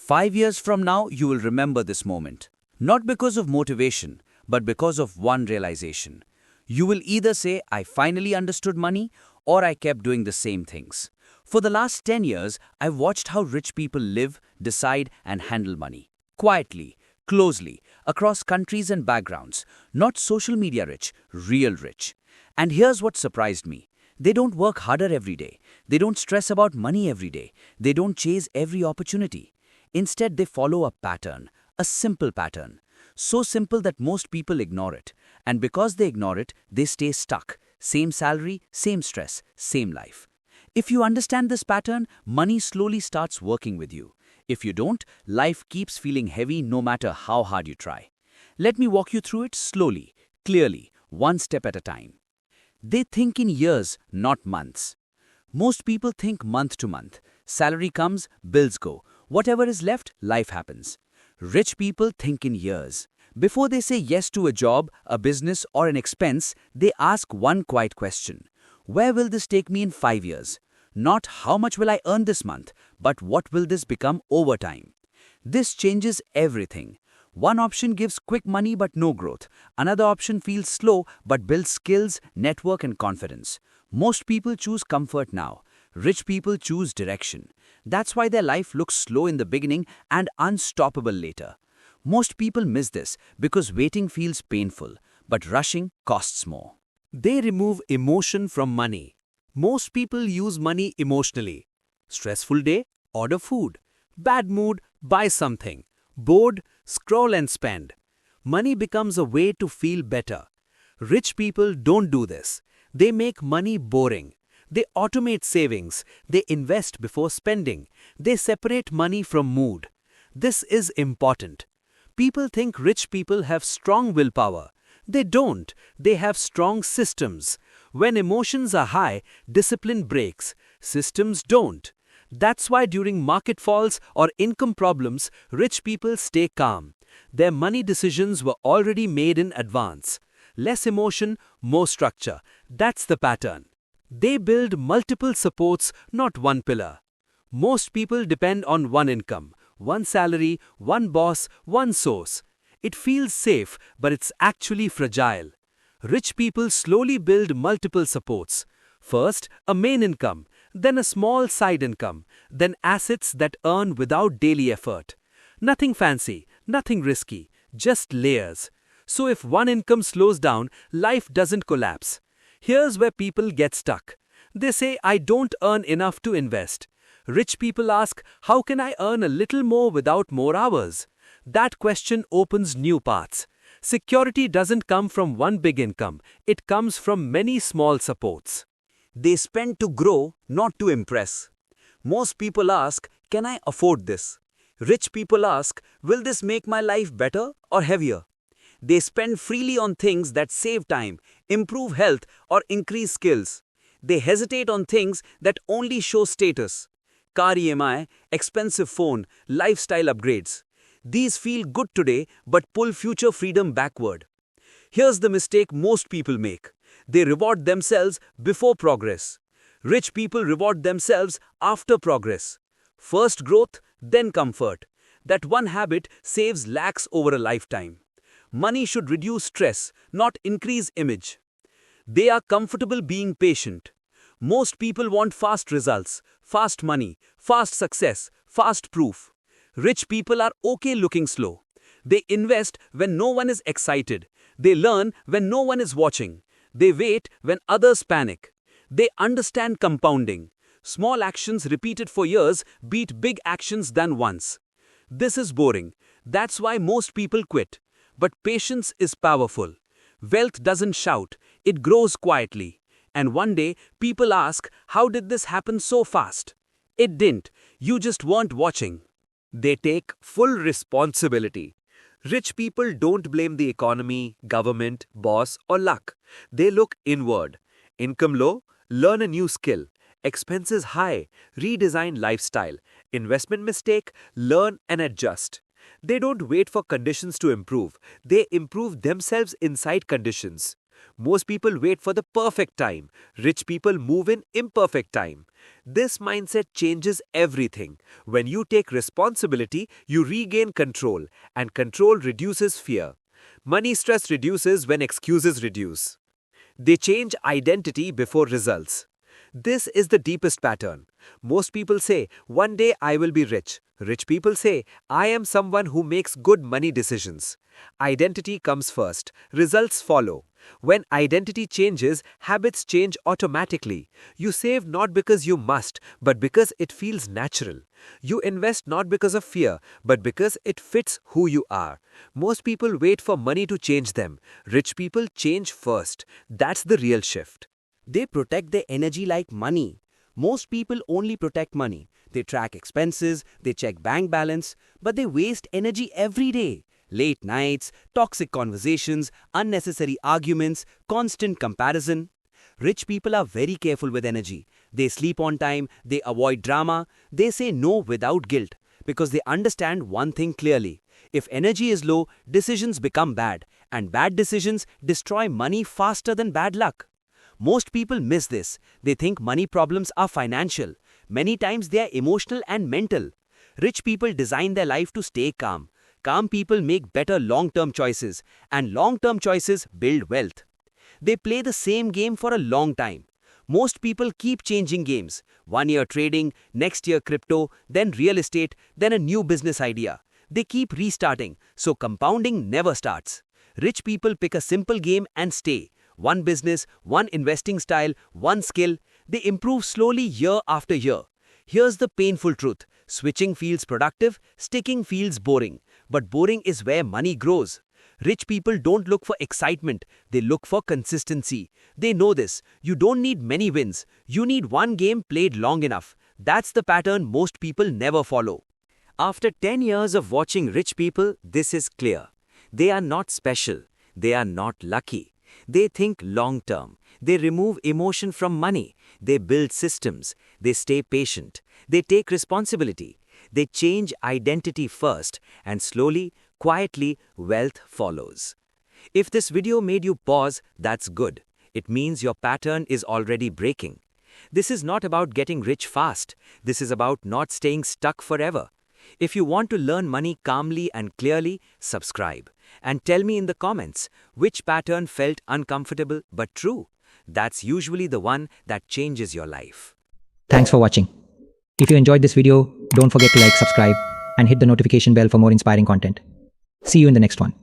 5 years from now, you will remember this moment. Not because of motivation, but because of one realization. You will either say, I finally understood money, or I kept doing the same things. For the last 10 years, I've watched how rich people live, decide, and handle money. Quietly, closely, across countries and backgrounds. Not social media rich, real rich. And here's what surprised me. They don't work harder every day. They don't stress about money every day. They don't chase every opportunity. Instead, they follow a pattern, a simple pattern. So simple that most people ignore it. And because they ignore it, they stay stuck. Same salary, same stress, same life. If you understand this pattern, money slowly starts working with you. If you don't, life keeps feeling heavy no matter how hard you try. Let me walk you through it slowly, clearly, one step at a time. They think in years, not months. Most people think month to month. Salary comes, bills go. Whatever is left, life happens. Rich people think in years. Before they say yes to a job, a business, or an expense, they ask one quiet question. Where will this take me in 5 years? Not how much will I earn this month, but what will this become over time? This changes everything. One option gives quick money but no growth. Another option feels slow but builds skills, network, and confidence. Most people choose comfort now. Rich people choose direction. That's why their life looks slow in the beginning and unstoppable later. Most people miss this because waiting feels painful, but rushing costs more. They remove emotion from money. Most people use money emotionally. Stressful day? Order food. Bad mood? Buy something. Bored? Scroll and spend. Money becomes a way to feel better. Rich people don't do this. They make money boring. They automate savings. They invest before spending. They separate money from mood. This is important. People think rich people have strong willpower. They don't. They have strong systems. When emotions are high, discipline breaks. Systems don't. That's why during market falls or income problems, rich people stay calm. Their money decisions were already made in advance. Less emotion, more structure. That's the pattern. They build multiple supports, not one pillar. Most people depend on one income, one salary, one boss, one source. It feels safe, but it's actually fragile. Rich people slowly build multiple supports. First, a main income, then a small side income, then assets that earn without daily effort. Nothing fancy, nothing risky, just layers. So if one income slows down, life doesn't collapse. Here's where people get stuck. They say, I don't earn enough to invest. Rich people ask, how can I earn a little more without more hours? That question opens new paths. Security doesn't come from one big income. It comes from many small supports. They spend to grow, not to impress. Most people ask, can I afford this? Rich people ask, will this make my life better or heavier? They spend freely on things that save time, improve health, or increase skills. They hesitate on things that only show status. Car EMI, expensive phone, lifestyle upgrades. These feel good today but pull future freedom backward. Here's the mistake most people make. They reward themselves before progress. Rich people reward themselves after progress. First growth, then comfort. That one habit saves lakhs over a lifetime. Money should reduce stress, not increase image. They are comfortable being patient. Most people want fast results, fast money, fast success, fast proof. Rich people are okay looking slow. They invest when no one is excited. They learn when no one is watching. They wait when others panic. They understand compounding. Small actions repeated for years beat big actions done once. This is boring. That's why most people quit. But patience is powerful. Wealth doesn't shout, it grows quietly. And one day, people ask, how did this happen so fast? It didn't. You just weren't watching. They take full responsibility. Rich people don't blame the economy, government, boss, or luck. They look inward. Income low? Learn a new skill. Expenses high? Redesign lifestyle. Investment mistake? Learn and adjust. They don't wait for conditions to improve. They improve themselves inside conditions. Most people wait for the perfect time. Rich people move in imperfect time. This mindset changes everything. When you take responsibility, you regain control, and control reduces fear. Money stress reduces when excuses reduce. They change identity before results. This is the deepest pattern. Most people say, one day I will be rich. Rich people say, I am someone who makes good money decisions. Identity comes first, results follow. When identity changes, habits change automatically. You save not because you must, but because it feels natural. You invest not because of fear, but because it fits who you are. Most people wait for money to change them. Rich people change first. That's the real shift. They protect their energy like money. Most people only protect money. They track expenses, they check bank balance, but they waste energy every day. Late nights, toxic conversations, unnecessary arguments, constant comparison. Rich people are very careful with energy. They sleep on time, they avoid drama, they say no without guilt because they understand one thing clearly. If energy is low, decisions become bad, and bad decisions destroy money faster than bad luck. Most people miss this. They think money problems are financial. Many times they are emotional and mental. Rich people design their life to stay calm. Calm people make better long-term choices, and long-term choices build wealth. They play the same game for a long time. Most people keep changing games. 1 year trading, next year crypto, then real estate, then a new business idea. They keep restarting, so compounding never starts. Rich people pick a simple game and stay. One business, one investing style, one skill. They improve slowly year after year. Here's the painful truth. Switching feels productive, sticking feels boring. But boring is where money grows. Rich people don't look for excitement, they look for consistency. They know this. You don't need many wins. You need one game played long enough. That's the pattern most people never follow. After 10 years of watching rich people, this is clear. They are not special. They are not lucky. They think long-term. They remove emotion from money. They build systems. They stay patient. They take responsibility. They change identity first, and slowly, quietly, wealth follows. If this video made you pause, that's good. It means your pattern is already breaking. This is not about getting rich fast. This is about not staying stuck forever. If you want to learn money calmly and clearly, subscribe. And tell me in the comments, which pattern felt uncomfortable but true? That's usually the one that changes your life. Thanks for watching. If you enjoyed this video, don't forget to like, subscribe, and hit the notification bell for more inspiring content. See you in the next one.